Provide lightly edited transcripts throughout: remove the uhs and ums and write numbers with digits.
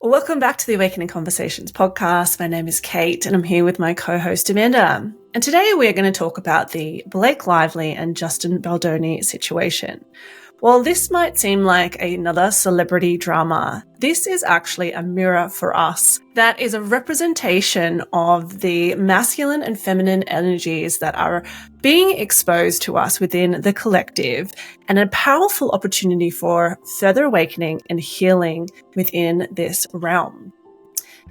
Welcome back to the Awakening Conversations podcast. My name is Kate and I'm here with my co-host Amanda. And today we're going to talk about the Blake Lively and Justin Baldoni situation. While this might seem like another celebrity drama, this is actually a mirror for us that is a representation of the masculine and feminine energies that are being exposed to us within the collective, and a powerful opportunity for further awakening and healing within this realm.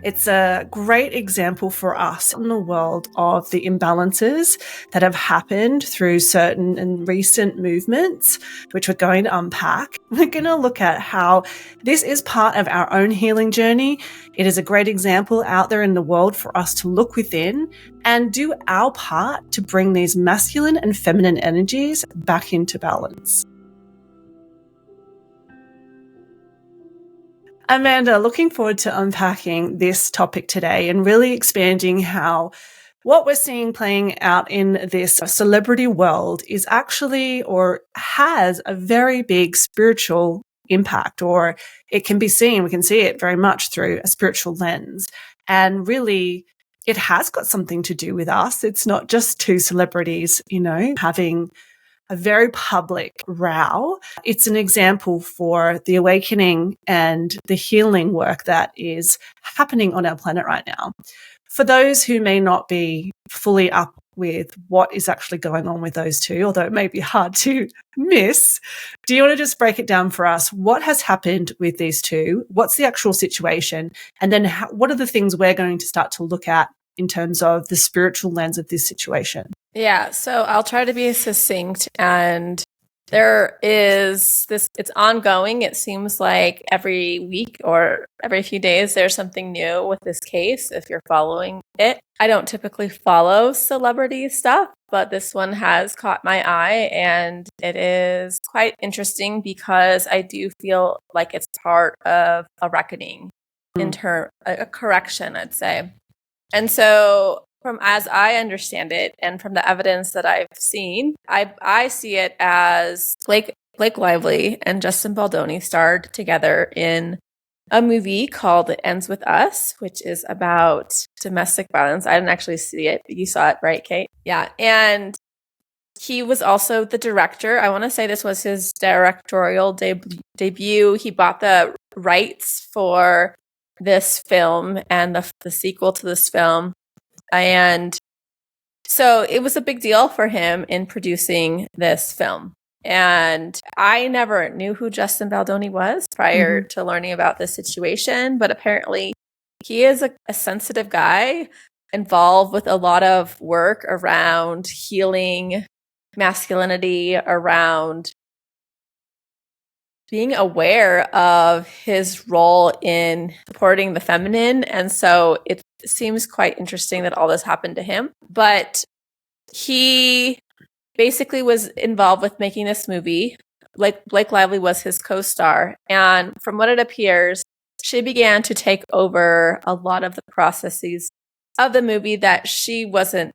It's a great example for us in the world of the imbalances that have happened through certain and recent movements, which we're going to unpack. We're going to look at how this is part of our own healing journey. It is a great example out there in the world for us to look within and do our part to bring these masculine and feminine energies back into balance. Amanda, looking forward to unpacking this topic today and really expanding how what we're seeing playing out in this celebrity world is actually or has a very big spiritual impact, or it can be seen, we can see it very much through a spiritual lens. And really, it has got something to do with us. It's not just two celebrities, having a very public row. It's an example for the awakening and the healing work that is happening on our planet right now. For those who may not be fully up with what is actually going on with those two, although it may be hard to miss, do you want to just break it down for us? What has happened with these two? What's the actual situation? And then what are the things we're going to start to look at in terms of the spiritual lens of this situation? Yeah, so I'll try to be succinct, and there is this, it's ongoing. It seems like every week or every few days there's something new with this case if you're following it. I don't typically follow celebrity stuff, but this one has caught my eye, and it is quite interesting because I do feel like it's part of a reckoning, a correction, I'd say. And so from as I understand it and from the evidence that I've seen, I see it as Blake Lively and Justin Baldoni starred together in a movie called It Ends With Us, which is about domestic violence. I didn't actually see it, but you saw it, right, Kate? Yeah. And he was also the director. I want to say this was his directorial debut. He bought the rights for this film and the sequel to this film. And so it was a big deal for him in producing this film. And I never knew who Justin Baldoni was prior to learning about this situation, but apparently he is a sensitive guy involved with a lot of work around healing masculinity, around being aware of his role in supporting the feminine. And so it seems quite interesting that all this happened to him. But he basically was involved with making this movie. Blake Lively was his co-star. And from what it appears, she began to take over a lot of the processes of the movie that she wasn't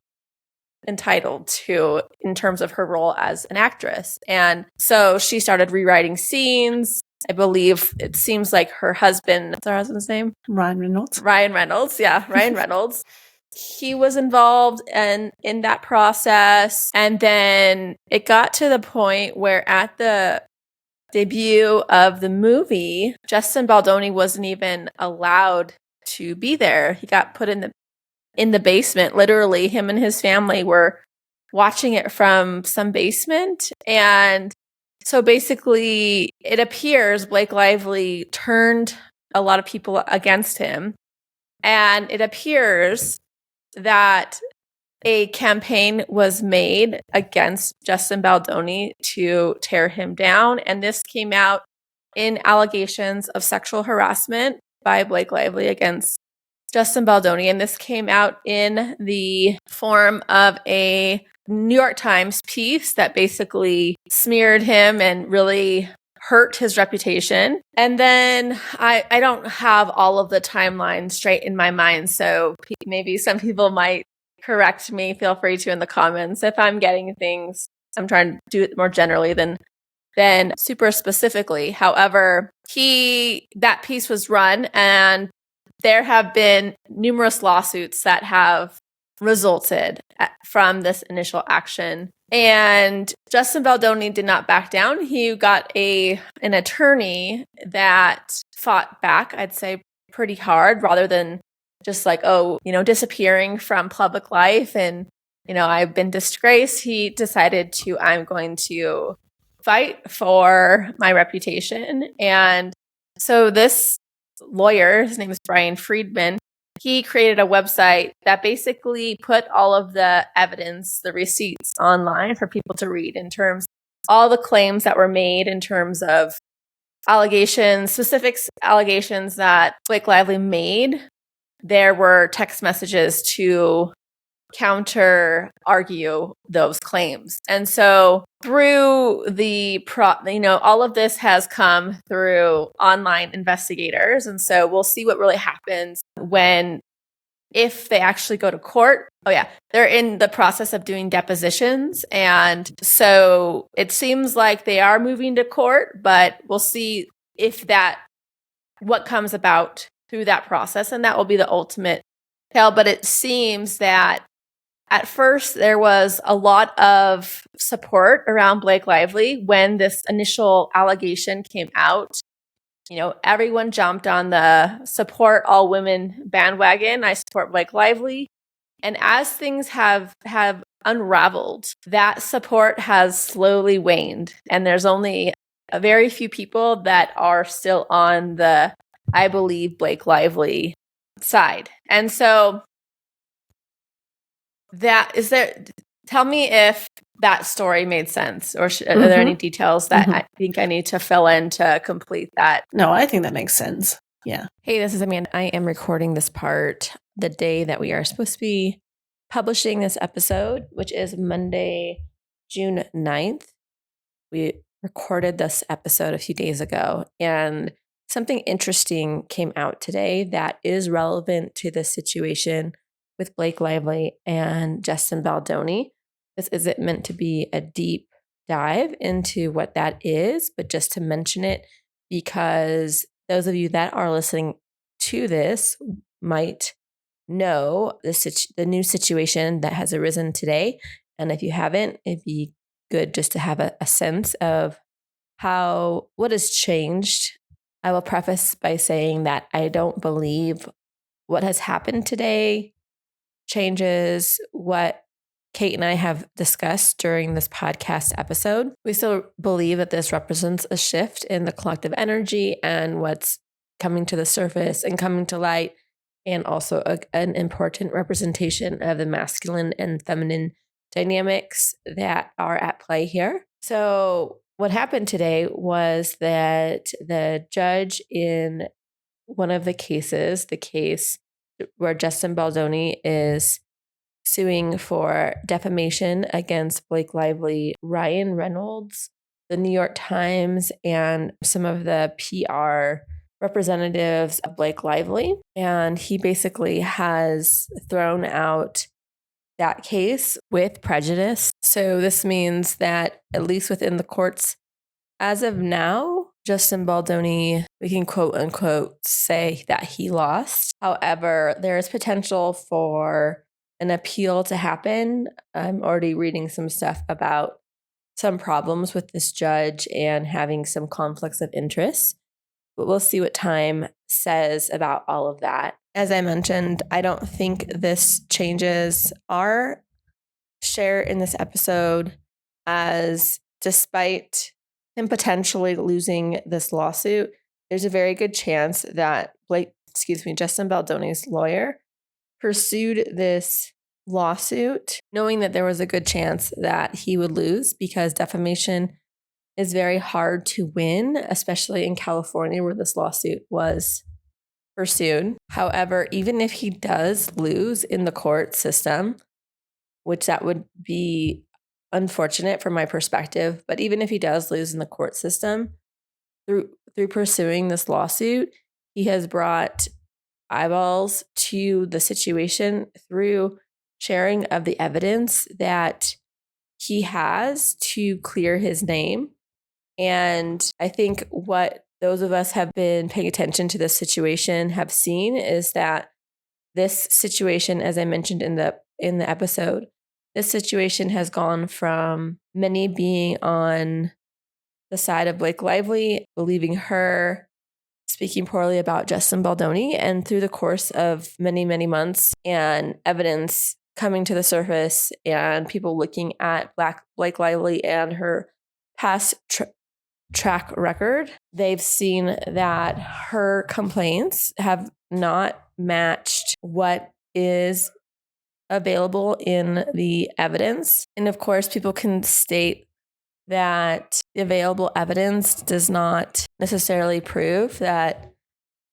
entitled to in terms of her role as an actress. And so she started rewriting scenes. I believe it seems like her husband, what's her husband's name? Ryan Reynolds. Yeah, Ryan Reynolds. He was involved in that process. And then it got to the point where at the debut of the movie, Justin Baldoni wasn't even allowed to be there. He got put in the basement. Literally, him and his family were watching it from some basement. And so basically, it appears Blake Lively turned a lot of people against him. And it appears that a campaign was made against Justin Baldoni to tear him down. And this came out in allegations of sexual harassment by Blake Lively against Justin Baldoni. And this came out in the form of a New York Times piece that basically smeared him and really hurt his reputation. And then I don't have all of the timeline straight in my mind, so maybe some people might correct me. Feel free to in the comments if I'm getting things. I'm trying to do it more generally than than super specifically. However, that piece was run, and there have been numerous lawsuits that have resulted from this initial action. And Justin Baldoni did not back down. He got an attorney that fought back, I'd say, pretty hard, rather than just like, disappearing from public life and, I've been disgraced. He decided I'm going to fight for my reputation. And so this lawyer, his name is Brian Friedman, he created a website that basically put all of the evidence, the receipts online for people to read in terms of all the claims that were made in terms of specific allegations that Blake Lively made. There were text messages to counter argue those claims. And so through all of this has come through online investigators. And so we'll see what really happens if they actually go to court. Oh yeah, they're in the process of doing depositions. And so it seems like they are moving to court, but we'll see what comes about through that process. And that will be the ultimate tell. But it seems that at first, there was a lot of support around Blake Lively when this initial allegation came out. Everyone jumped on the support all women bandwagon. I support Blake Lively. And as things have unraveled, that support has slowly waned. And there's only a very few people that are still on the, I believe, Blake Lively side. And so tell me if that story made sense, or are there any details that I think I need to fill in to complete that? No, I think that makes sense. Yeah. Hey, this is Amanda. I am recording this part the day that we are supposed to be publishing this episode, which is Monday, June 9th. We recorded this episode a few days ago, and something interesting came out today that is relevant to the situation with Blake Lively and Justin Baldoni. This isn't meant to be a deep dive into what that is, but just to mention it because those of you that are listening to this might know the new situation that has arisen today. And if you haven't, it'd be good just to have a sense of what has changed. I will preface by saying that I don't believe what has happened today changes what Kate and I have discussed during this podcast episode. We still believe that this represents a shift in the collective energy and what's coming to the surface and coming to light, and also an important representation of the masculine and feminine dynamics that are at play here. So what happened today was that the judge in one of the cases, the case where Justin Baldoni is suing for defamation against Blake Lively, Ryan Reynolds, the New York Times, and some of the PR representatives of Blake Lively. And he basically has thrown out that case with prejudice. So this means that at least within the courts, as of now, Justin Baldoni, we can quote unquote say that he lost. However, there is potential for an appeal to happen. I'm already reading some stuff about some problems with this judge and having some conflicts of interest. But we'll see what time says about all of that. As I mentioned, I don't think this changes our share in this episode, as despite him potentially losing this lawsuit, there's a very good chance that Justin Baldoni's lawyer pursued this lawsuit knowing that there was a good chance that he would lose, because defamation is very hard to win, especially in California where this lawsuit was pursued. However, even if he does lose in the court system, which that would be unfortunate from my perspective, but even if he does lose in the court system, through pursuing this lawsuit, he has brought eyeballs to the situation through sharing of the evidence that he has to clear his name. And I think what those of us have been paying attention to this situation have seen is that this situation, as I mentioned in the episode, this situation has gone from many being on the side of Blake Lively, believing her, speaking poorly about Justin Baldoni, and through the course of many, many months and evidence coming to the surface and people looking at Blake Lively and her past track record, they've seen that her complaints have not matched what is available in the evidence. And of course, people can state that the available evidence does not necessarily prove that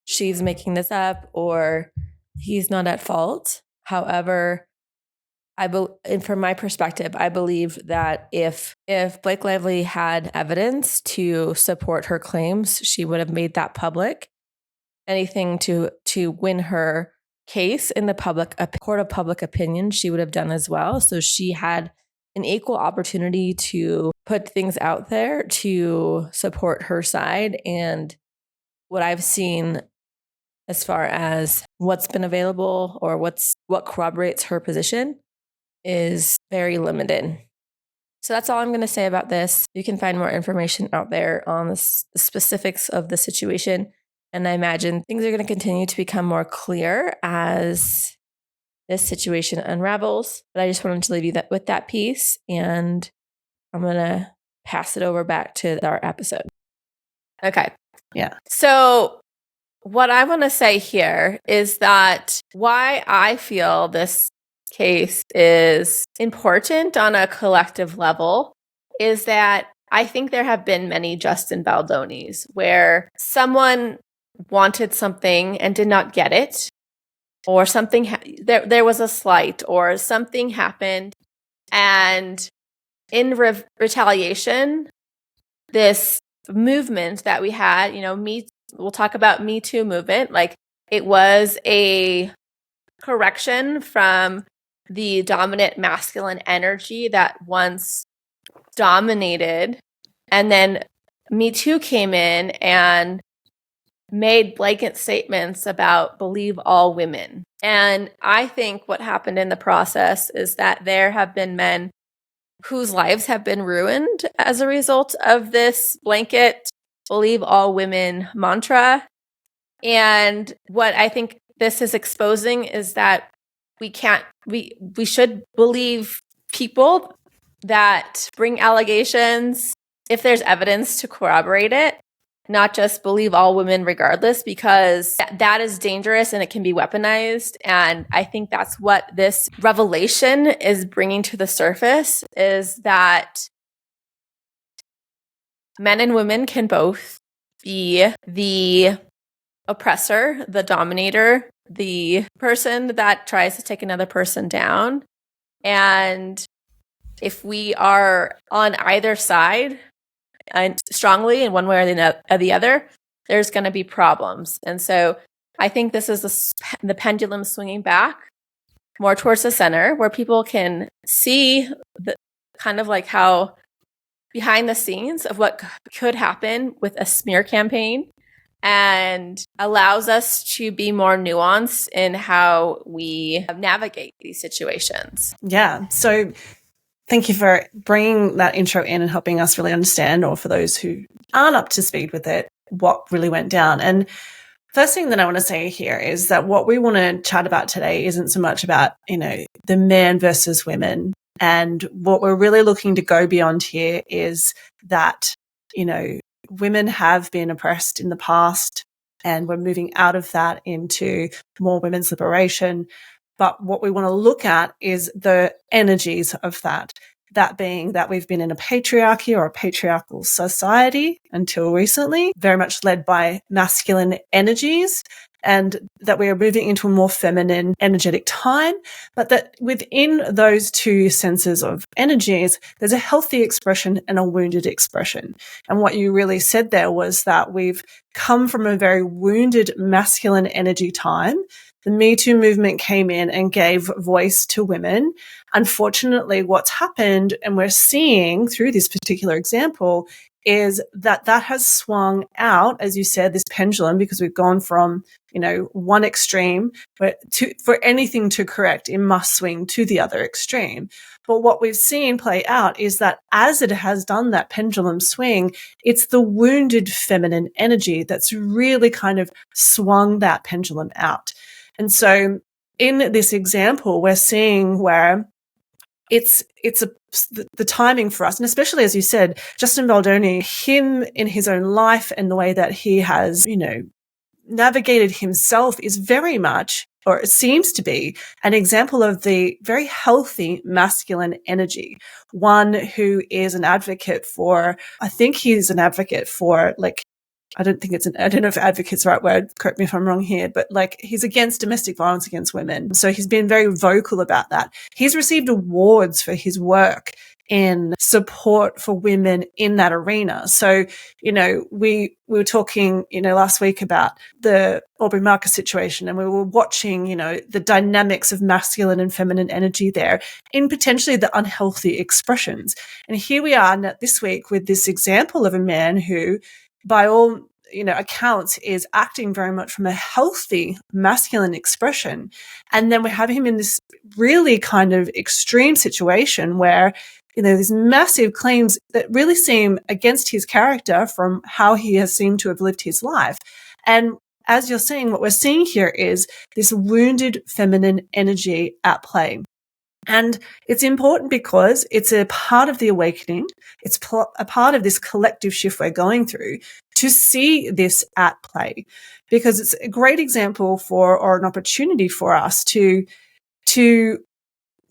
she's making this up or he's not at fault. However, and from my perspective, I believe that if Blake Lively had evidence to support her claims, she would have made that public. Anything to win her case in the court of public opinion, she would have done as well. So she had an equal opportunity to put things out there to support her side. And what I've seen as far as what's been available or what corroborates her position is very limited. So that's all I'm going to say about this. You can find more information out there on the specifics of the situation. And I imagine things are going to continue to become more clear as this situation unravels. But I just wanted to leave you with that piece. And I'm going to pass it over back to our episode. Okay. Yeah. So what I want to say here is that why I feel this case is important on a collective level is that I think there have been many Justin Baldonis where someone wanted something and did not get it, or something there was a slight, or something happened, and in retaliation, this movement that we had, we'll talk about Me Too movement, like it was a correction from the dominant masculine energy that once dominated. And then Me Too came in and made blanket statements about believe all women. And I think what happened in the process is that there have been men whose lives have been ruined as a result of this blanket believe all women mantra. And what I think this is exposing is that we should believe people that bring allegations if there's evidence to corroborate it, not just believe all women regardless, because that is dangerous and it can be weaponized. And I think that's what this revelation is bringing to the surface, is that men and women can both be the oppressor, the dominator, the person that tries to take another person down. And if we are on either side and strongly in one way or the other, there's going to be problems. And so I think this is the pendulum swinging back more towards the center, where people can see the kind of like how behind the scenes of what could happen with a smear campaign, and allows us to be more nuanced in how we navigate these situations. Yeah. So thank you for bringing that intro in and helping us really understand, or for those who aren't up to speed with it, what really went down. And first thing that I want to say here is that what we want to chat about today isn't so much about, the men versus women. And what we're really looking to go beyond here is that, women have been oppressed in the past, and we're moving out of that into more women's liberation. But what we want to look at is the energies of that. That being that we've been in a patriarchy or a patriarchal society until recently, very much led by masculine energies, and that we are moving into a more feminine energetic time, but that within those two senses of energies, there's a healthy expression and a wounded expression. And what you really said there was that we've come from a very wounded masculine energy time. The Me Too movement came in and gave voice to women. Unfortunately, what's happened, and we're seeing through this particular example, is that has swung out, as you said, this pendulum, because we've gone from, one extreme, but for anything to correct, it must swing to the other extreme. But what we've seen play out is that as it has done that pendulum swing, it's the wounded feminine energy that's really kind of swung that pendulum out. And so in this example, we're seeing where the timing for us, and especially, as you said, Justin Baldoni, him in his own life and the way that he has, navigated himself is very much, or it seems to be, an example of the very healthy masculine energy. One who is an advocate for, I think he's an advocate for, like, I don't know if advocate's the right word, correct me if I'm wrong here, but like, he's against domestic violence against women. So he's been very vocal about that. He's received awards for his work in support for women in that arena. So, we were talking, last week about the Aubrey Marcus situation, and we were watching, the dynamics of masculine and feminine energy there in potentially the unhealthy expressions. And here we are this week with this example of a man who, by all accounts, is acting very much from a healthy masculine expression. And then we have him in this really kind of extreme situation where, these massive claims that really seem against his character from how he has seemed to have lived his life. And as you're saying, what we're seeing here is this wounded feminine energy at play. And it's important because it's a part of the awakening. It's a part of this collective shift we're going through to see this at play, because it's a great example or an opportunity for us to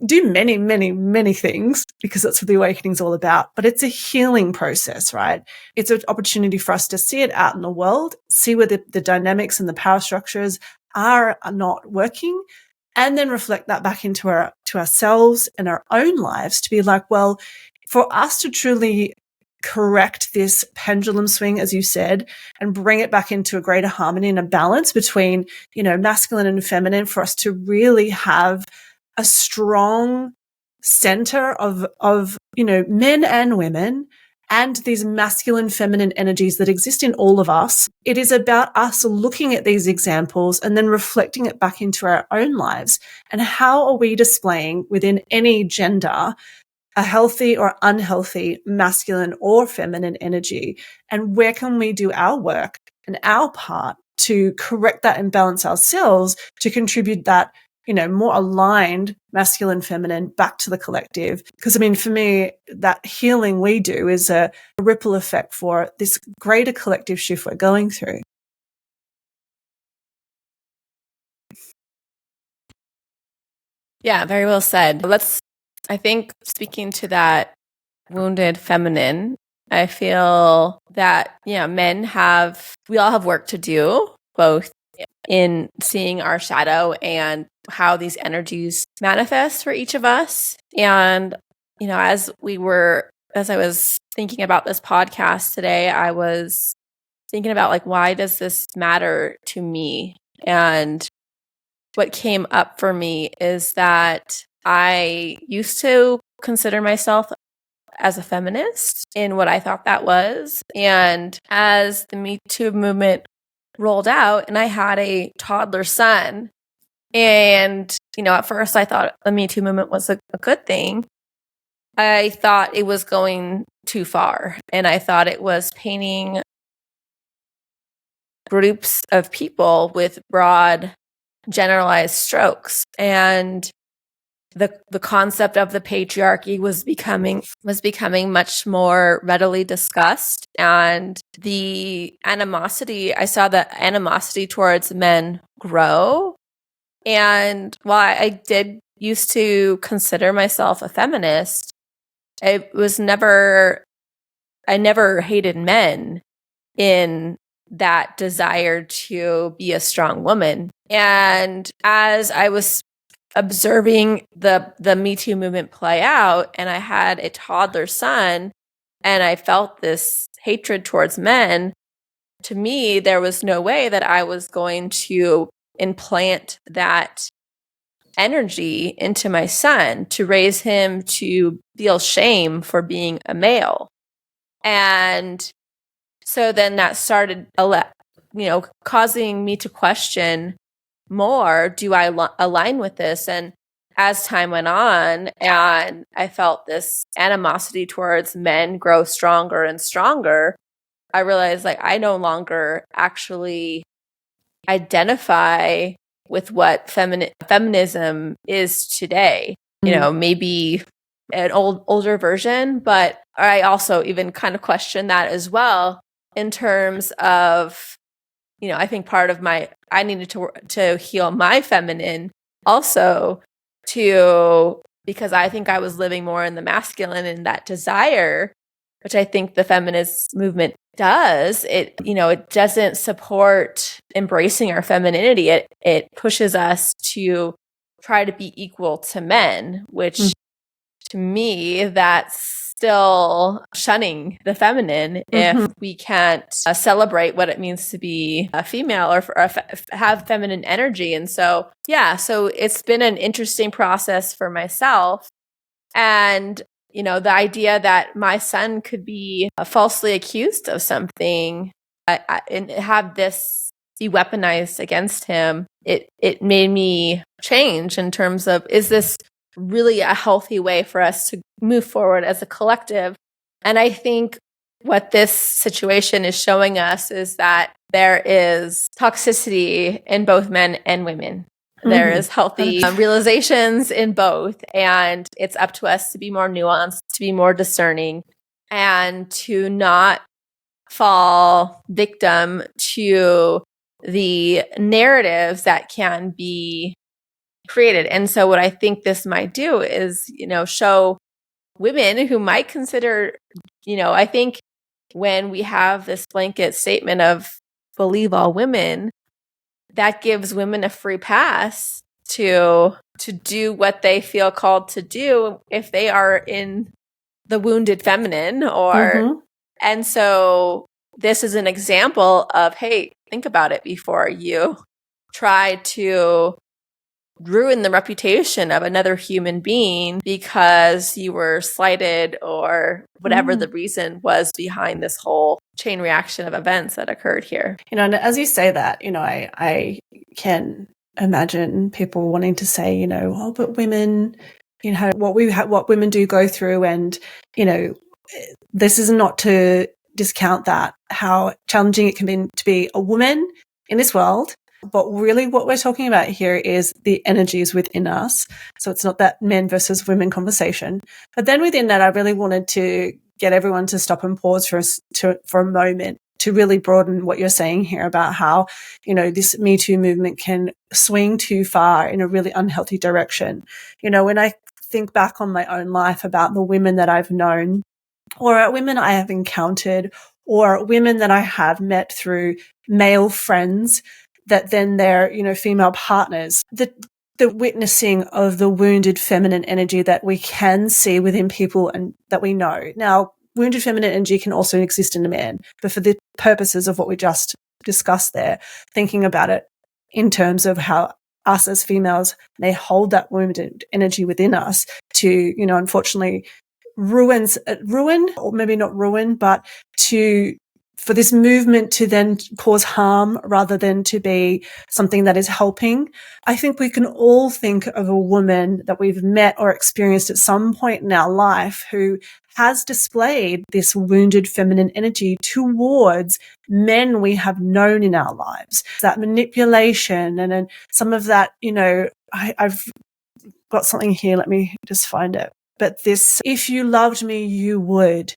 do many, many, many things, because that's what the awakening is all about. But it's a healing process, right? It's an opportunity for us to see it out in the world, see where the dynamics and the power structures are not working, and then reflect that back into ourselves and our own lives to be like, well, for us to truly correct this pendulum swing, as you said, and bring it back into a greater harmony and a balance between, masculine and feminine, for us to really have a strong center of men and women, and these masculine, feminine energies that exist in all of us. It is about us looking at these examples and then reflecting it back into our own lives. And how are we displaying within any gender a healthy or unhealthy masculine or feminine energy? And where can we do our work and our part to correct that imbalance ourselves, to contribute that more aligned masculine, feminine back to the collective? Because for me, that healing we do is a ripple effect for this greater collective shift we're going through. Yeah, very well said. I think, speaking to that wounded feminine, I feel that, we all have work to do, both in seeing our shadow and how these energies manifest for each of us. And, as I was thinking about this podcast today, I was thinking about, like, why does this matter to me? And what came up for me is that I used to consider myself as a feminist in what I thought that was. And as the Me Too movement rolled out and I had a toddler son, and, at first I thought the Me Too movement was a good thing. I thought it was going too far, and I thought it was painting groups of people with broad, generalized strokes. And the concept of the patriarchy was becoming much more readily discussed, and I saw the animosity towards men grow. And while I did used to consider myself a feminist, I never hated men in that desire to be a strong woman. And as I was observing the Me Too movement play out, and I had a toddler son, and I felt this hatred towards men, to me, there was no way that I was going to implant that energy into my son to raise him to feel shame for being a male. And so then that started, causing me to question more, do I align with this? And as time went on and I felt this animosity towards men grow stronger and stronger, I realized like I no longer actually identify with what feminism is today. Maybe an older version, but I also even kind of question that as well in terms of, I think part of I needed to heal my feminine also because I think I was living more in the masculine and that desire, which I think the feminist movement does. It doesn't support embracing our femininity. It pushes us to try to be equal to men, which to me, that's still shunning the feminine if we can't celebrate what it means to be a female or have feminine energy. And so it's been an interesting process for myself. And, the idea that my son could be falsely accused of something and have this be weaponized against him, it made me change in terms of, is this really a healthy way for us to move forward as a collective? And I think what this situation is showing us is that there is toxicity in both men and women. There is healthy realizations in both, and it's up to us to be more nuanced, to be more discerning, and to not fall victim to the narratives that can be created. And so what I think this might do is, show women who might consider, I think when we have this blanket statement of believe all women, that gives women a free pass to do what they feel called to do if they are in the wounded feminine and so this is an example of, hey, think about it before you try to ruin the reputation of another human being because you were slighted or whatever the reason was behind this whole chain reaction of events that occurred here. And as you say that, I can imagine people wanting to say, oh, but women, what women do go through, and this is not to discount that, how challenging it can be to be a woman in this world. But really what we're talking about here is the energies within us. So it's not that men versus women conversation. But then within that, I really wanted to get everyone to stop and pause for a moment to really broaden what you're saying here about how, this Me Too movement can swing too far in a really unhealthy direction. When I think back on my own life about the women that I've known, or women I have encountered, or women that I have met through male friends, that then they're, female partners, the witnessing of the wounded feminine energy that we can see within people and that we know. Now, wounded feminine energy can also exist in a man, but for the purposes of what we just discussed there, thinking about it in terms of how us as females may hold that wounded energy within us to, unfortunately ruin, or maybe not ruin, but for this movement to then cause harm rather than to be something that is helping. I think we can all think of a woman that we've met or experienced at some point in our life who has displayed this wounded feminine energy towards men we have known in our lives. That manipulation and then some of that, I've got something here. Let me just find it. But this, if you loved me, you would,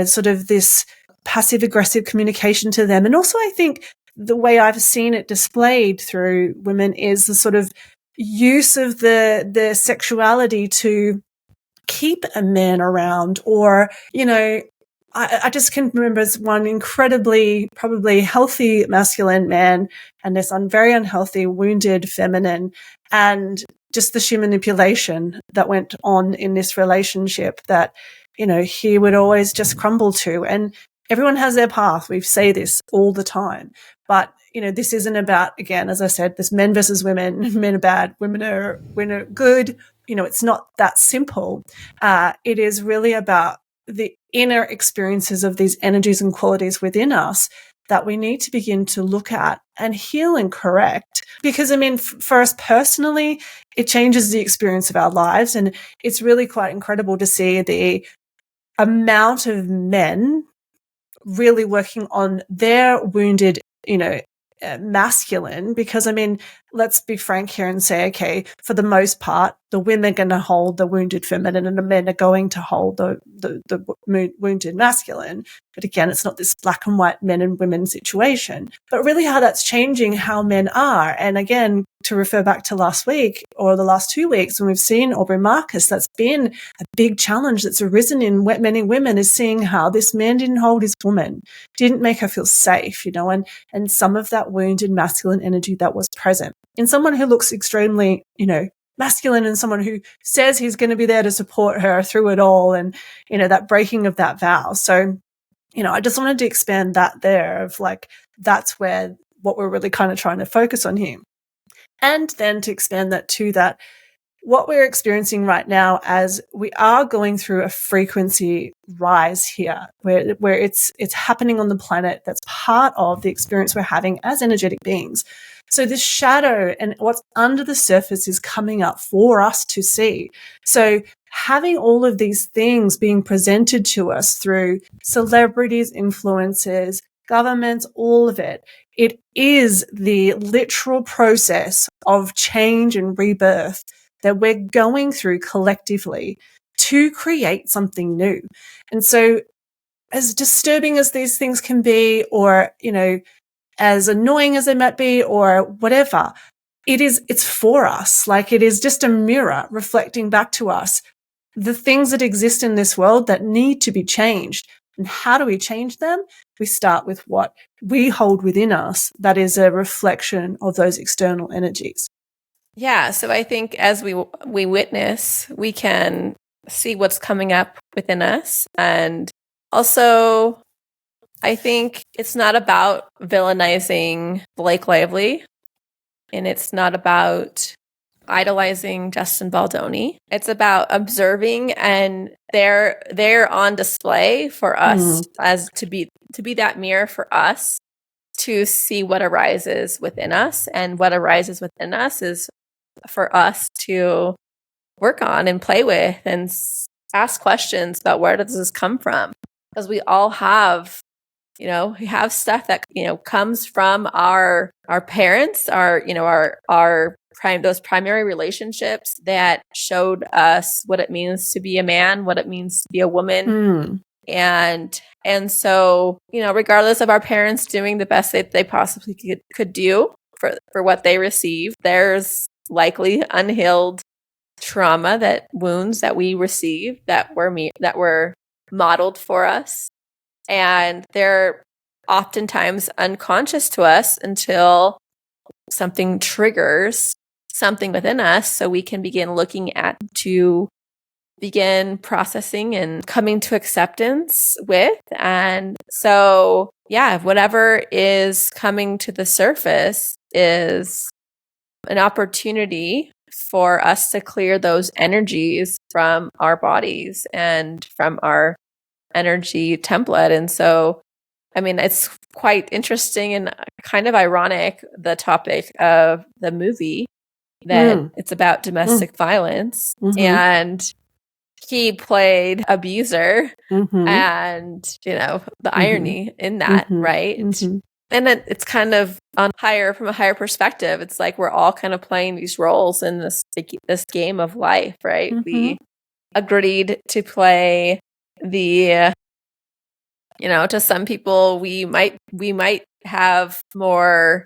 sort of this passive aggressive communication to them. And also I think the way I've seen it displayed through women is the sort of use of the sexuality to keep a man around, or, I just can remember one incredibly, probably healthy masculine man and this very unhealthy, wounded feminine, and just the sheer manipulation that went on in this relationship that, he would always just crumble to. And everyone has their path. We say this all the time. But, this isn't about, again, as I said, this men versus women. Men are bad, women are good. It's not that simple. It is really about the inner experiences of these energies and qualities within us that we need to begin to look at and heal and correct. Because, I mean, for us personally, it changes the experience of our lives. And it's really quite incredible to see the amount of men really working on their wounded, masculine, because, I mean, let's be frank here and say, okay, for the most part, the women are going to hold the wounded feminine and the men are going to hold the wounded masculine. But again, it's not this black and white men and women situation, but really how that's changing how men are. And again, to refer back to last week or the last 2 weeks when we've seen Aubrey Marcus, that's been a big challenge that's arisen in many women, is seeing how this man didn't hold his woman, didn't make her feel safe, and some of that wounded masculine energy that was present in someone who looks extremely, masculine, and someone who says he's going to be there to support her through it all, and, that breaking of that vow. So, I just wanted to expand that there of like, that's where what we're really kind of trying to focus on here. And then to expand that to that, what we're experiencing right now as we are going through a frequency rise here, where it's happening on the planet, that's part of the experience we're having as energetic beings. So this shadow and what's under the surface is coming up for us to see. So having all of these things being presented to us through celebrities, influencers, governments, all of it, it is the literal process of change and rebirth that we're going through collectively to create something new. And so as disturbing as these things can be, or, as annoying as they might be, or whatever, it's for us. Like, it is just a mirror reflecting back to us the things that exist in this world that need to be changed. And how do we change them? We start with what we hold within us that is a reflection of those external energies. Yeah, so I think as we witness, we can see what's coming up within us. And also, I think it's not about villainizing Blake Lively, and it's not about idolizing Justin Baldoni. It's about observing, and they're on display for us as to be that mirror for us to see what arises within us. And what arises within us is for us to work on and play with and ask questions about where does this come from? Because we all have, we have stuff that, comes from our parents, those primary relationships that showed us what it means to be a man, what it means to be a woman. And so, regardless of our parents doing the best that they possibly could do for what they received, there's likely unhealed trauma, wounds that we received that were modeled for us. And they're oftentimes unconscious to us until something triggers something within us, so we can begin begin processing and coming to acceptance with. And so, yeah, whatever is coming to the surface is an opportunity for us to clear those energies from our bodies and from our energy template. And so, I mean, it's quite interesting and kind of ironic, the topic of the movie, that it's about domestic violence. And he played abuser, and, the irony in that, right? And then it's kind of from a higher perspective. It's like we're all kind of playing these roles in this game of life, right? We agreed to play the, to some people, we might have more,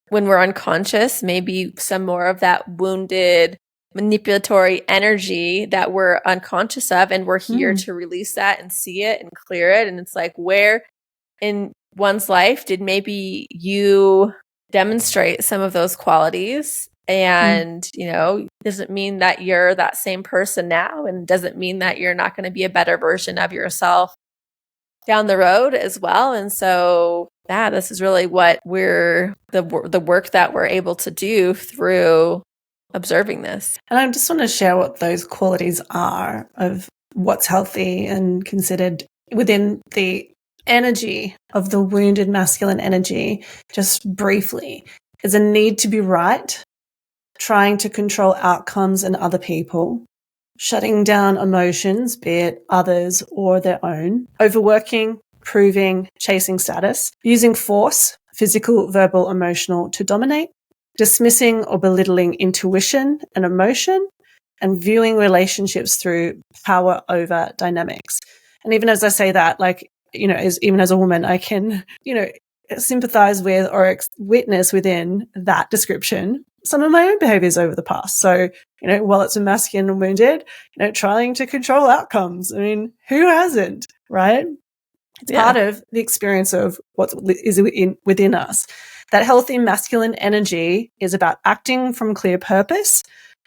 when we're unconscious, maybe some more of that wounded manipulatory energy that we're unconscious of, and we're here to release that and see it and clear it. And it's like, where in one's life did maybe you demonstrate some of those qualities? And, doesn't mean that you're that same person now, and doesn't mean that you're not going to be a better version of yourself down the road as well. And so, yeah, this is really what the work that we're able to do through observing this. And I just want to share what those qualities are of what's healthy and considered within the energy of the wounded masculine energy, just briefly, is a need to be right, trying to control outcomes and other people, shutting down emotions, be it others or their own, overworking, proving, chasing status, using force, physical, verbal, emotional, to dominate, dismissing or belittling intuition and emotion, and viewing relationships through power over dynamics. And even as I say that, like, even as a woman, I can, sympathize with or witness within that description some of my own behaviors over the past. So, while it's a masculine and wounded, trying to control outcomes. I mean, who hasn't, right? It's part of the experience of what is within us. That healthy masculine energy is about acting from clear purpose,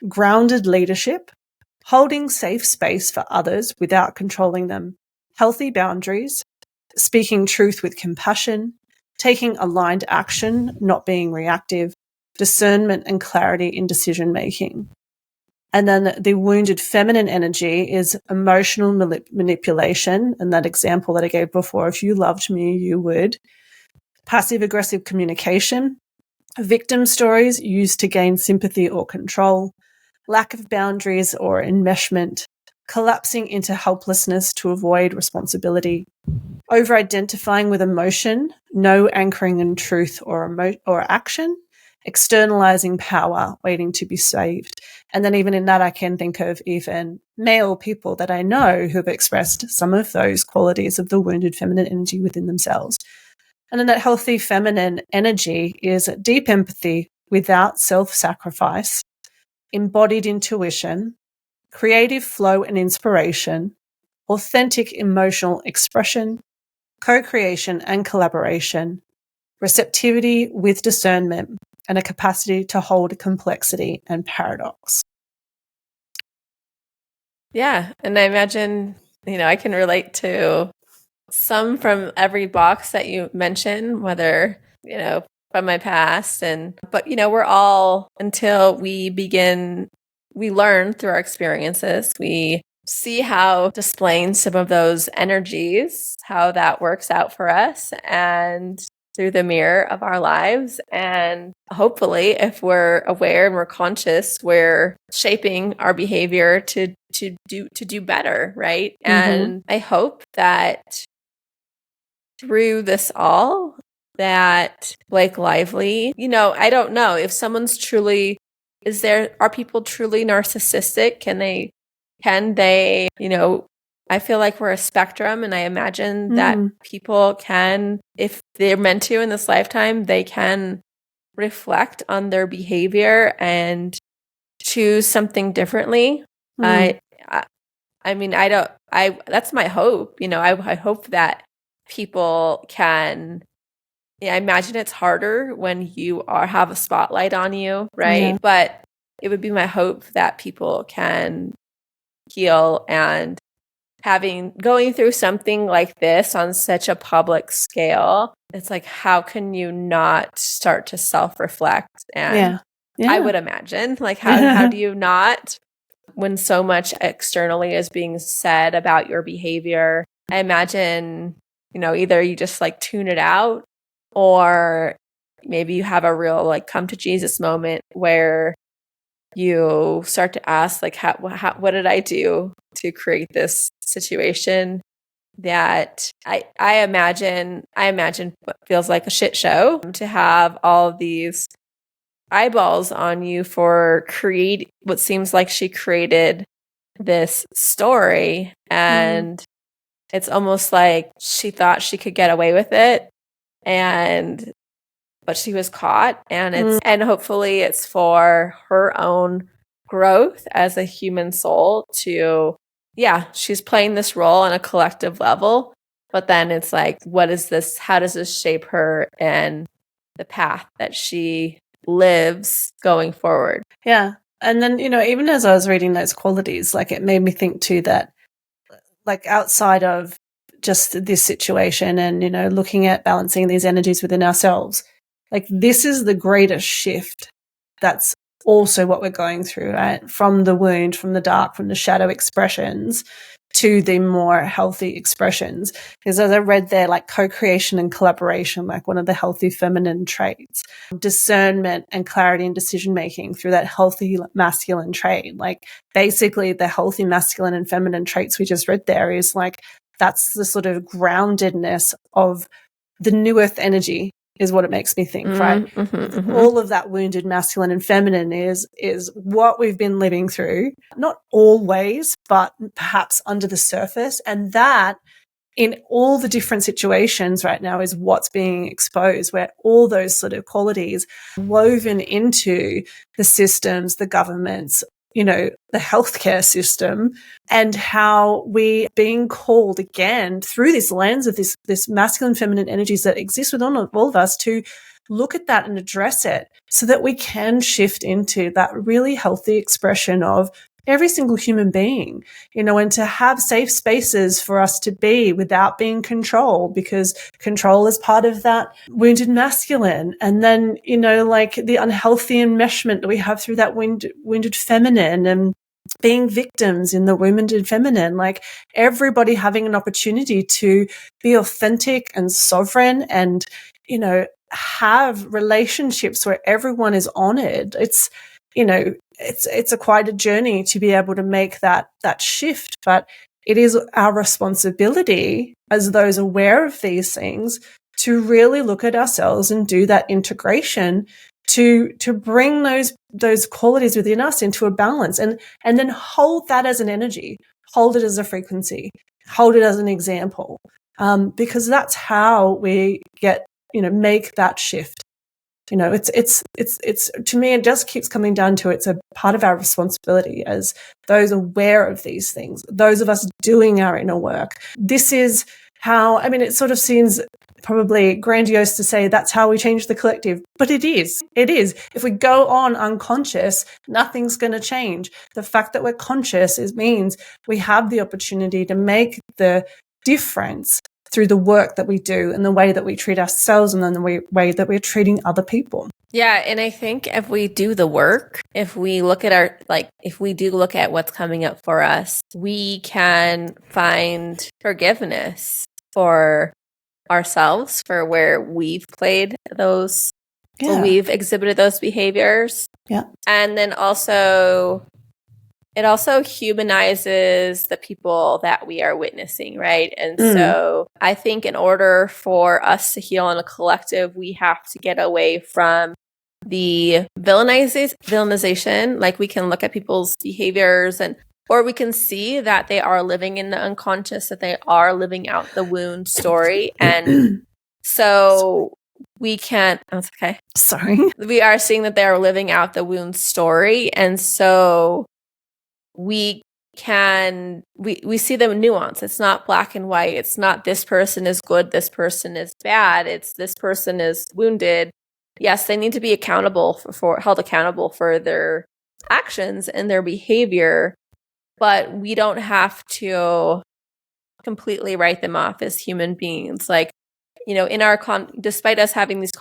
grounded leadership, holding safe space for others without controlling them, healthy boundaries, speaking truth with compassion, taking aligned action, not being reactive, discernment and clarity in decision making. And then the wounded feminine energy is emotional manipulation. And that example that I gave before, if you loved me, you would. Passive aggressive communication, victim stories used to gain sympathy or control, lack of boundaries or enmeshment, collapsing into helplessness to avoid responsibility, over-identifying with emotion, no anchoring in truth or action, externalizing power, waiting to be saved. And then even in that, I can think of even male people that I know who have expressed some of those qualities of the wounded feminine energy within themselves. And then that healthy feminine energy is deep empathy without self-sacrifice, embodied intuition, creative flow and inspiration, authentic emotional expression, co-creation and collaboration, receptivity with discernment, and a capacity to hold complexity and paradox. Yeah. And I imagine, I can relate to some from every box that you mentioned, whether, from my past but we're all, until we learn through our experiences, we see how displaying some of those energies, how that works out for us and through the mirror of our lives. And hopefully, if we're aware and we're conscious, we're shaping our behavior to do better, right? Mm-hmm. And I hope that through this all, that Blake Lively, I don't know if someone's truly, are people truly narcissistic? Can they, I feel like we're a spectrum, and I imagine that people can, if they're meant to in this lifetime, they can reflect on their behavior and choose something differently. I mean, that's my hope. I hope that people can. Yeah, I imagine it's harder when you have a spotlight on you, right? Yeah. But it would be my hope that people can heal, and going through something like this on such a public scale, it's like, how can you not start to self-reflect? And I would imagine, like, how do you not, when so much externally is being said about your behavior? I imagine, either you just like tune it out, or maybe you have a real like come to Jesus moment where you start to ask, like, what did I do to create this situation that I imagine feels like a shit show, to have all these eyeballs on you for create what seems like she created this story, and it's almost like she thought she could get away with it, but she was caught, and and hopefully it's for her own growth as a human soul she's playing this role on a collective level, but then it's like, how does this shape her and the path that she lives going forward? Yeah. And then, even as I was reading those qualities, like, it made me think too that, like, outside of just this situation and, looking at balancing these energies within ourselves, like, this is the greatest shift. That's also what we're going through, right? From the wound, from the dark, from the shadow expressions to the more healthy expressions. Because as I read there, like co-creation and collaboration, like one of the healthy feminine traits, discernment and clarity in decision-making through that healthy masculine trait. Like basically the healthy masculine and feminine traits we just read there is like, that's the sort of groundedness of the new earth energy is what it makes me think, right? All of that wounded masculine and feminine is what we've been living through, not always, but perhaps under the surface. And that in all the different situations right now is what's being exposed, where all those sort of qualities woven into the systems, the governments, the healthcare system, and how we being called again through this lens of this masculine feminine energies that exist within all of us to look at that and address it so that we can shift into that really healthy expression of every single human being, and to have safe spaces for us to be without being controlled, because control is part of that wounded masculine. And then, like the unhealthy enmeshment that we have through that wounded feminine, and being victims in the wounded feminine, like everybody having an opportunity to be authentic and sovereign and, have relationships where everyone is honored. It's quite a journey to be able to make that shift, but it is our responsibility as those aware of these things to really look at ourselves and do that integration to bring those qualities within us into a balance, and then hold that as an energy, hold it as a frequency, hold it as an example, because that's how we get make that shift. It's to me, it just keeps coming down to it's a part of our responsibility as those aware of these things, those of us doing our inner work. This is how, it sort of seems probably grandiose to say that's how we change the collective, but it is. If we go on unconscious, nothing's going to change. The fact that we're conscious means we have the opportunity to make the difference through the work that we do and the way that we treat ourselves, and then the way that we're treating other people. Yeah. And I think if we do the work, if we look at if we do look at what's coming up for us, we can find forgiveness for ourselves for where we've played those, where we've exhibited those behaviors. Yeah. And then also, it also humanizes the people that we are witnessing, right? And so I think in order for us to heal in a collective, we have to get away from the villainization. Like we can look at people's behaviors or we can see that they are living in the unconscious, that they are living out the wound story. And so we can't, that's okay. Sorry. We are seeing that they are living out the wound story. And so we see the nuance. It's not black and white. It's not this person is good, this person is bad. It's this person is wounded. Yes, they need to be held accountable for their actions and their behavior, but we don't have to completely write them off as human beings. Like, in our despite us having these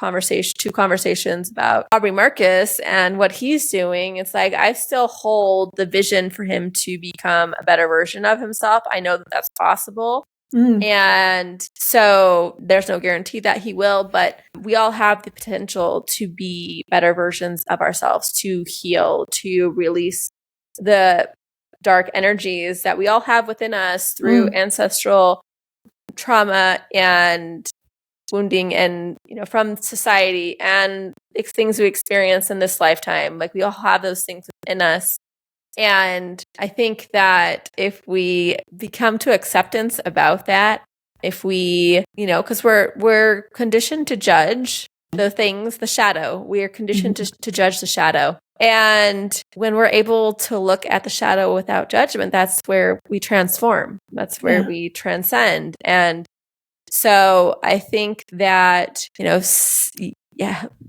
two conversations about Aubrey Marcus and what he's doing, it's like I still hold the vision for him to become a better version of himself. I know that that's possible. And so there's no guarantee that he will, but we all have the potential to be better versions of ourselves, to heal, to release the dark energies that we all have within us through ancestral trauma and wounding and, from society and things we experience in this lifetime. Like we all have those things in us. And I think that if we become to acceptance about that, if we, because we're conditioned to judge the things, the shadow, we are conditioned to judge the shadow. And when we're able to look at the shadow without judgment, that's where we transform. That's where we transcend. And so I think that,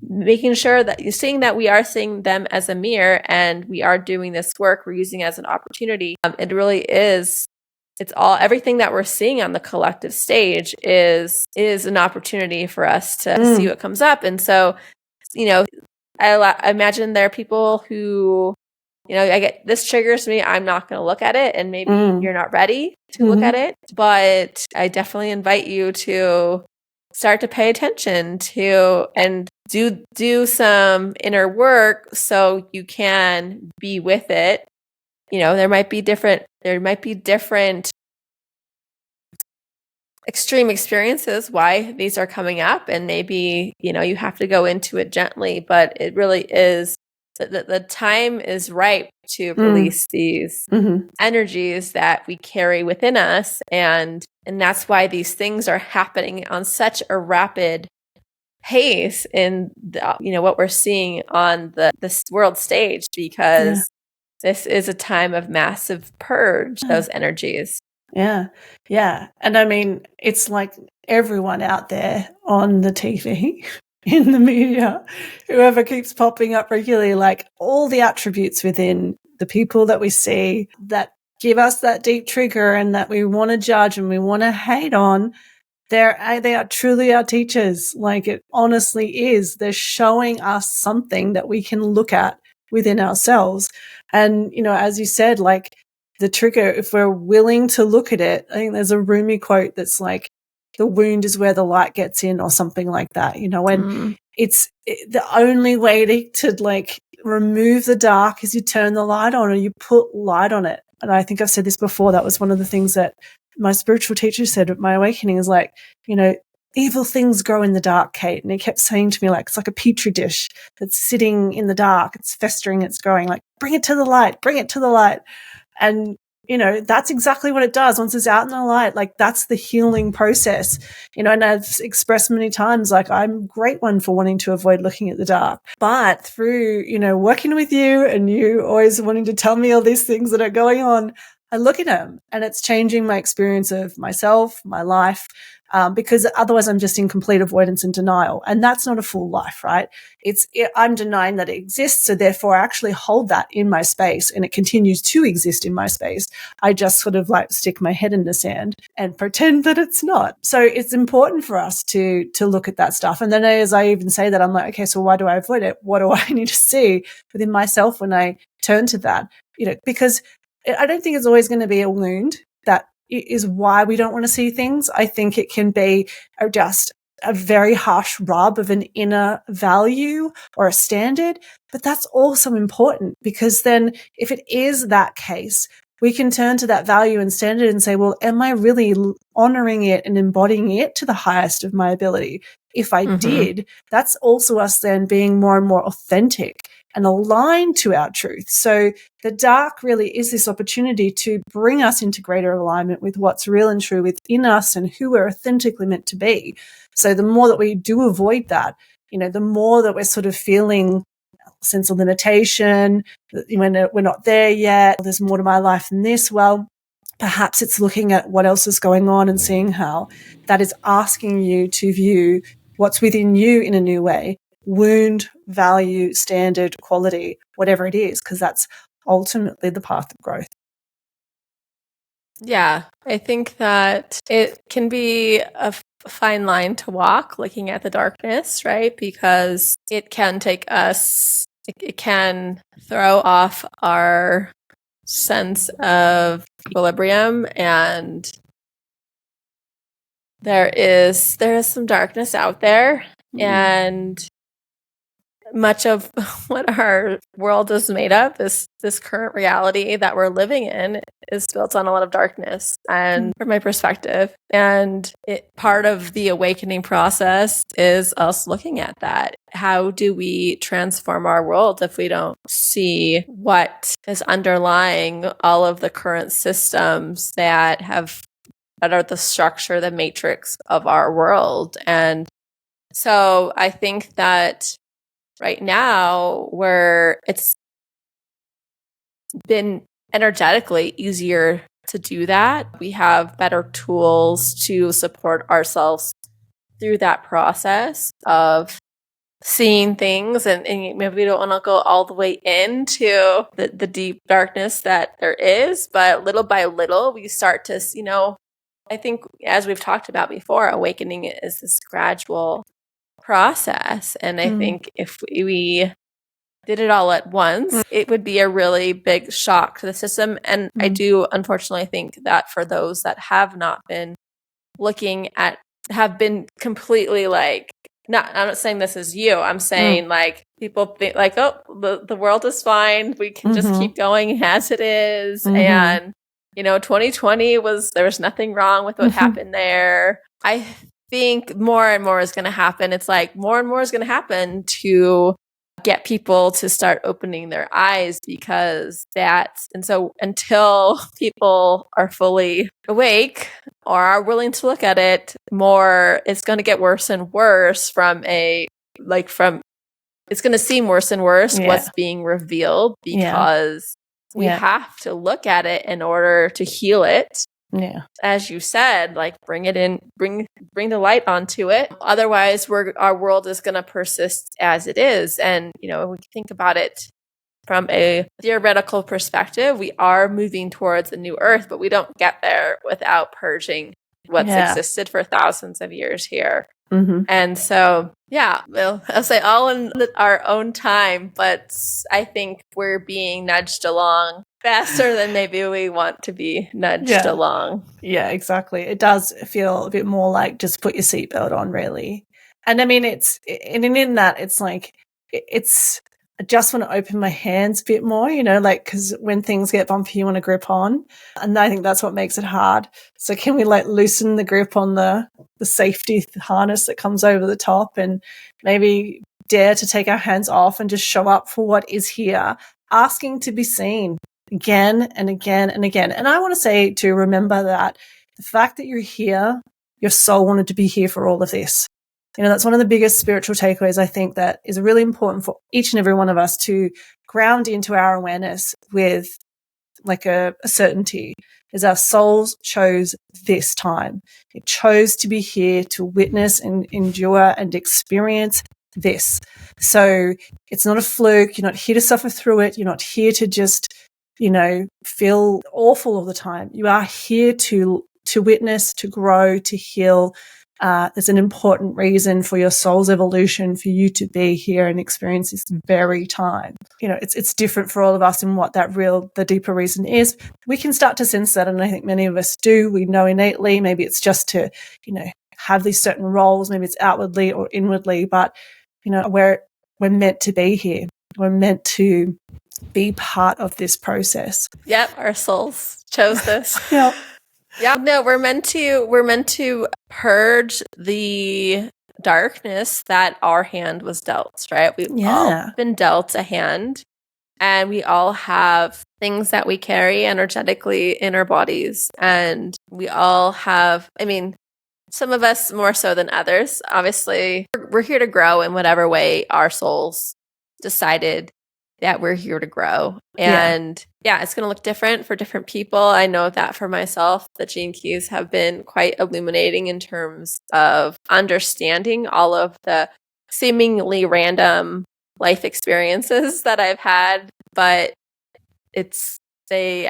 making sure that you're seeing that we are seeing them as a mirror and we are doing this work, we're using it as an opportunity. It really is. It's everything that we're seeing on the collective stage is an opportunity for us to see what comes up. And so, I imagine there are people who I get this triggers me. I'm not going to look at it. And maybe you're not ready to look at it. But I definitely invite you to start to pay attention to and do some inner work so you can be with it. There might be different extreme experiences why these are coming up, and maybe you have to go into it gently, but it really is the time is ripe to release these energies that we carry within us, and that's why these things are happening on such a rapid pace in what we're seeing on this world stage, because this is a time of massive purge those energies. Yeah. And I mean, it's like everyone out there on the TV, in the media, whoever keeps popping up regularly, like all the attributes within the people that we see that give us that deep trigger and that we want to judge and we want to hate on, they are truly our teachers. Like, it honestly is. They're showing us something that we can look at within ourselves. And, as you said, like, the trigger, if we're willing to look at it, I think there's a Rumi quote that's like, the wound is where the light gets in, or something like that, and it's the only way to like remove the dark is you turn the light on, or you put light on it. And I think I've said this before. That was one of the things that my spiritual teacher said at my awakening, is like, evil things grow in the dark, Kate. And he kept saying to me, like, it's like a petri dish that's sitting in the dark. It's festering, it's growing, like, bring it to the light, bring it to the light. And, that's exactly what it does. Once it's out in the light, like, that's the healing process, and I've expressed many times, like, I'm a great one for wanting to avoid looking at the dark. But through, working with you and you always wanting to tell me all these things that are going on, I look at them and it's changing my experience of myself, my life, because otherwise I'm just in complete avoidance and denial. And that's not a full life, right? I'm denying that it exists. So therefore I actually hold that in my space and it continues to exist in my space. I just sort of like stick my head in the sand and pretend that it's not. So it's important for us to look at that stuff. And then as I even say that, I'm like, okay, so why do I avoid it? What do I need to see within myself when I turn to that? Because I don't think it's always going to be a wound that is why we don't want to see things. I think it can be just a very harsh rub of an inner value or a standard, but that's also important, because then if it is that case, we can turn to that value and standard and say, well, am I really honoring it and embodying it to the highest of my ability? If I did, that's also us then being more and more authentic and aligned to our truth. So the dark really is this opportunity to bring us into greater alignment with what's real and true within us and who we're authentically meant to be. So the more that we do avoid that, the more that we're sort of feeling a sense of limitation, when we're not there yet, there's more to my life than this. Well, perhaps it's looking at what else is going on and seeing how that is asking you to view what's within you in a new way. Wound, value, standard, quality, whatever it is, because that's ultimately the path of growth. Yeah, I think that it can be a fine line to walk looking at the darkness, right? Because it can take us, it can throw off our sense of equilibrium, and there is some darkness out there, and much of what our world is made of, this current reality that we're living in, is built on a lot of darkness, and from my perspective, and part of the awakening process is us looking at that. How do we transform our world if we don't see what is underlying all of the current systems that are the structure, the matrix of our world? And so I think that right now, where it's been energetically easier to do that, we have better tools to support ourselves through that process of seeing things, and maybe we don't want to go all the way into the deep darkness that there is, but little by little we start to, I think, as we've talked about before, awakening is this gradual process. And I think if we did it all at once, it would be a really big shock to the system. And I do unfortunately think that for those that have not been looking at, have been completely like, I'm not saying this is you. I'm saying like people think like, oh, the world is fine. We can just keep going as it is. And, 2020 there was nothing wrong with what happened there. I think more and more is going to happen. It's like more and more is going to happen to get people to start opening their eyes, because and so until people are fully awake or are willing to look at it more, it's going to get worse and worse it's going to seem worse and worse what's being revealed, because we have to look at it in order to heal it. Yeah. As you said, like bring it in, bring the light onto it. Otherwise, our world is going to persist as it is. And, we think about it from a theoretical perspective, we are moving towards a new Earth, but we don't get there without purging what's existed for thousands of years here. And so, I'll say all in our own time, but I think we're being nudged along faster than maybe we want to be nudged along. Yeah, exactly. It does feel a bit more like just put your seatbelt on, really. And I mean, in that, it's like, I just want to open my hands a bit more, like, because when things get bumpy, you want to grip on. And I think that's what makes it hard. So can we like loosen the grip on the safety harness that comes over the top, and maybe dare to take our hands off and just show up for what is here, asking to be seen again and again and again. And I want to say to remember that the fact that you're here, your soul wanted to be here for all of this. That's one of the biggest spiritual takeaways, I think, that is really important for each and every one of us to ground into our awareness with like a certainty, is our souls chose this time. It chose to be here to witness and endure and experience this. So it's not a fluke. You're not here to suffer through it. You're not here to just, feel awful all the time. You are here to witness, to grow, to heal. There's an important reason for your soul's evolution for you to be here and experience this very time. It's different for all of us in what the deeper reason is. We can start to sense that, and I think many of us do. We know innately. Maybe it's just to, have these certain roles. Maybe it's outwardly or inwardly, but we're meant to be here. We're meant to be part of this process. Yep, our souls chose this. Yep. Yeah, no, we're meant to purge the darkness that our hand was dealt, right? We've all been dealt a hand, and we all have things that we carry energetically in our bodies, and we all have, some of us more so than others. Obviously, we're here to grow in whatever way our souls decided that we're here to grow. And it's going to look different for different people. I know that for myself, the Gene Keys have been quite illuminating in terms of understanding all of the seemingly random life experiences that I've had, but it's been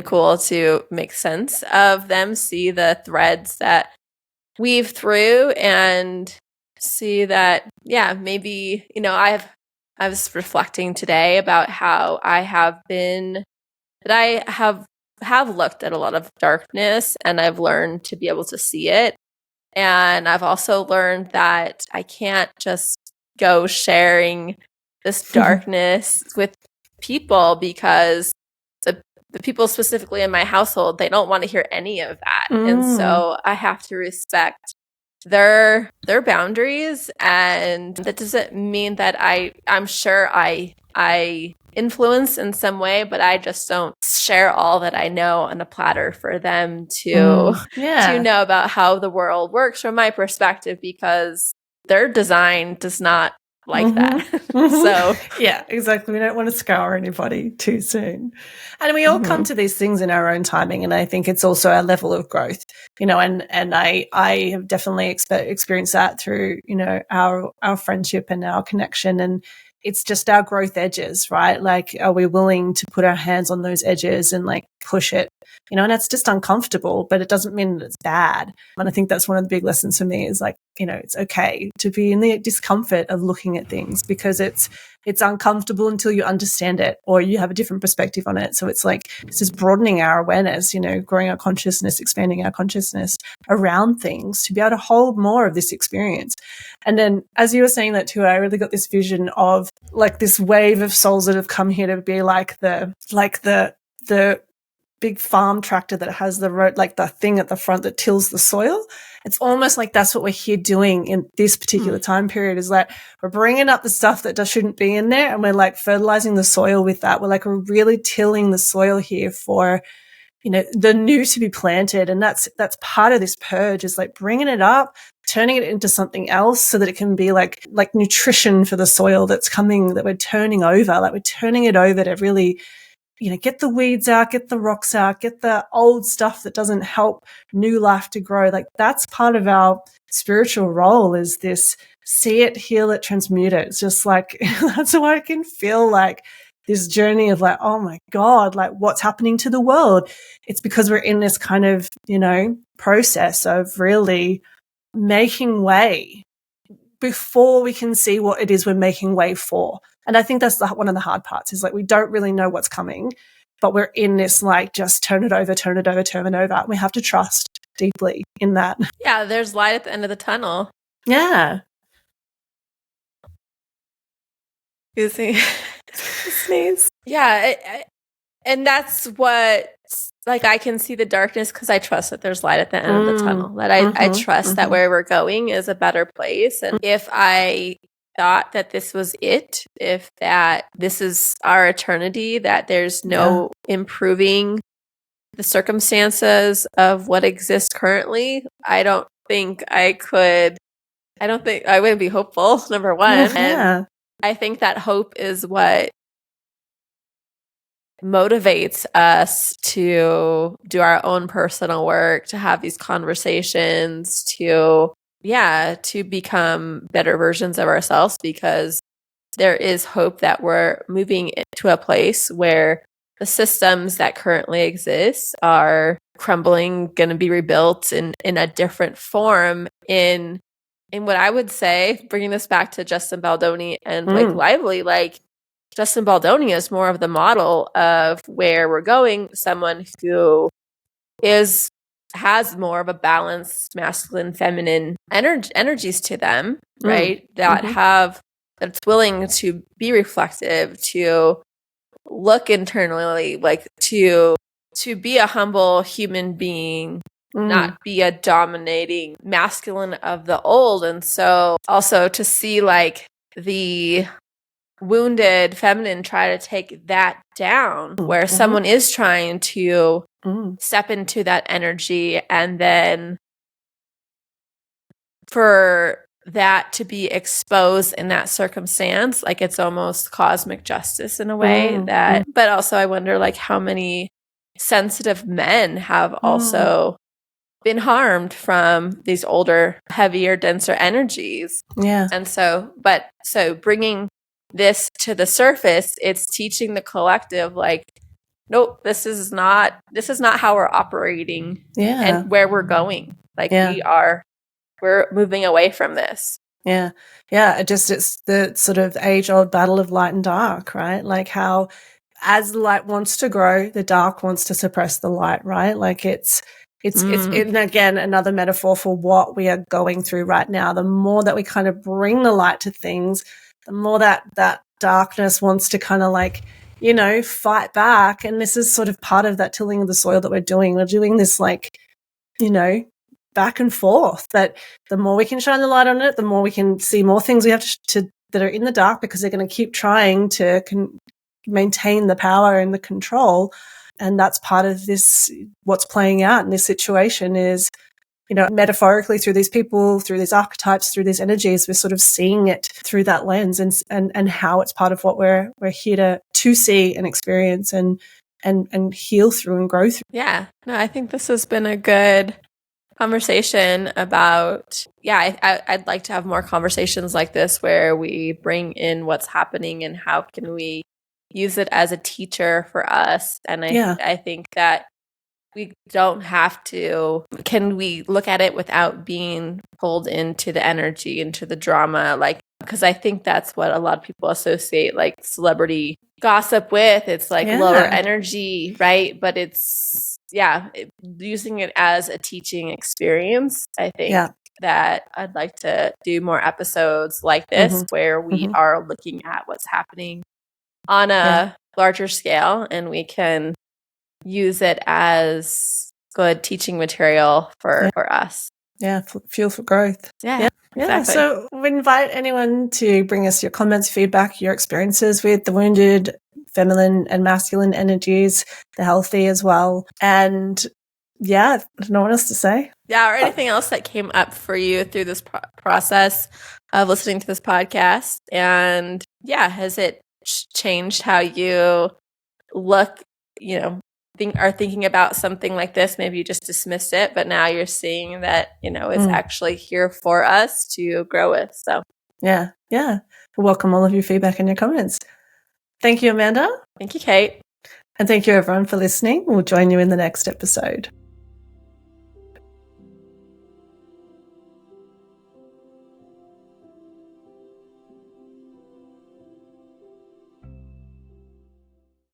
cool to make sense of them, see the threads that weave through, and see that, maybe, I was reflecting today about how I have looked at a lot of darkness, and I've learned to be able to see it. And I've also learned that I can't just go sharing this darkness with people, because the people specifically in my household, they don't want to hear any of that. And so I have to respect their boundaries, and that doesn't mean that I'm sure I influence in some way, but I just don't share all that I know on a platter for them to know about how the world works from my perspective, because their design does not like that. So yeah, exactly. We don't want to scour anybody too soon. And we all come to these things in our own timing. And I think it's also our level of growth, and I have definitely experienced that through, our friendship and our connection. And it's just our growth edges, right? Like, are we willing to put our hands on those edges and like push it and it's just uncomfortable, but it doesn't mean that it's bad. And I think that's one of the big lessons for me is like, it's okay to be in the discomfort of looking at things, because it's uncomfortable until you understand it or you have a different perspective on it. So it's like, it's just broadening our awareness, growing our consciousness, expanding our consciousness around things to be able to hold more of this experience. And then as you were saying that too, I really got this vision of like this wave of souls that have come here to be like the big farm tractor that has the road, like the thing at the front that tills the soil. It's almost like that's what we're here doing in this particular time period, is like we're bringing up the stuff that shouldn't be in there, and we're like fertilizing the soil with that. We're really tilling the soil here for, the new to be planted. And that's part of this purge, is like bringing it up, turning it into something else so that it can be like nutrition for the soil that's coming, that we're turning over. Like we're turning it over to really, get the weeds out, get the rocks out, get the old stuff that doesn't help new life to grow. Like that's part of our spiritual role, is this see it, heal it, transmute it. It's just like, that's why I can feel like this journey of like, oh my God, like what's happening to the world? It's because we're in this kind of, process of really making way before we can see what it is we're making way for. And I think that's one of the hard parts, is like we don't really know what's coming, but we're in this like just turn it over, turn it over, turn it over. And we have to trust deeply in that. Yeah, there's light at the end of the tunnel. Yeah. You see, sneeze. Yeah, and that's what, like, I can see the darkness because I trust that there's light at the end of the tunnel. That I trust that where we're going is a better place. And if I thought that this was it, if that this is our eternity, that there's no improving the circumstances of what exists currently, I don't think I wouldn't be hopeful, number one. And I think that hope is what motivates us to do our own personal work, to have these conversations, to become better versions of ourselves, because there is hope that we're moving to a place where the systems that currently exist are crumbling, going to be rebuilt in a different form, in what I would say, bringing this back to Justin Baldoni and Blake Lively, like Justin Baldoni is more of the model of where we're going, someone who has more of a balanced masculine, feminine energies to them, right? That's willing to be reflective, to look internally, like to be a humble human being, not be a dominating masculine of the old. And so also to see like the wounded feminine try to take that down, where someone is trying to step into that energy, and then for that to be exposed in that circumstance, like it's almost cosmic justice in a way. But also I wonder like how many sensitive men have also been harmed from these older, heavier, denser energies. And so bringing this to the surface, it's teaching the collective like, nope, this is not how we're operating and where we're going. Like we're moving away from this. It's the sort of age-old battle of light and dark, right? Like how as the light wants to grow, the dark wants to suppress the light, right? Like it's again another metaphor for what we are going through right now. The more that we kind of bring the light to things, the more that darkness wants to kind of like, fight back. And this is sort of part of that tilling of the soil that we're doing. We're doing this like, back and forth, that the more we can shine the light on it, the more we can see more things we have to that are in the dark, because they're going to keep trying to maintain the power and the control. And that's part of this, what's playing out in this situation is, metaphorically through these people, through these archetypes, through these energies, we're sort of seeing it through that lens, and how it's part of what we're here to see and experience and heal through and grow through. Yeah. No, I think this has been a good conversation about, I'd like to have more conversations like this where we bring in what's happening and how can we use it as a teacher for us. And I think that we don't have to, can we look at it without being pulled into the energy, into the drama? Like, because I think that's what a lot of people associate like celebrity gossip with. It's like lower energy, right? But it's, using it as a teaching experience. I think that I'd like to do more episodes like this where we are looking at what's happening on a larger scale, and we can use it as good teaching material for us. Yeah, fuel for growth. Yeah, exactly. So we invite anyone to bring us your comments, feedback, your experiences with the wounded feminine and masculine energies, the healthy as well. And no one else to say. Yeah, or anything else that came up for you through this process of listening to this podcast. And has it changed how you look, are thinking about something like this? Maybe you just dismissed it, but now you're seeing that, it's actually here for us to grow with. So yeah. Welcome all of your feedback and your comments. Thank you, Amanda. Thank you, Kate. And thank you everyone for listening. We'll join you in the next episode.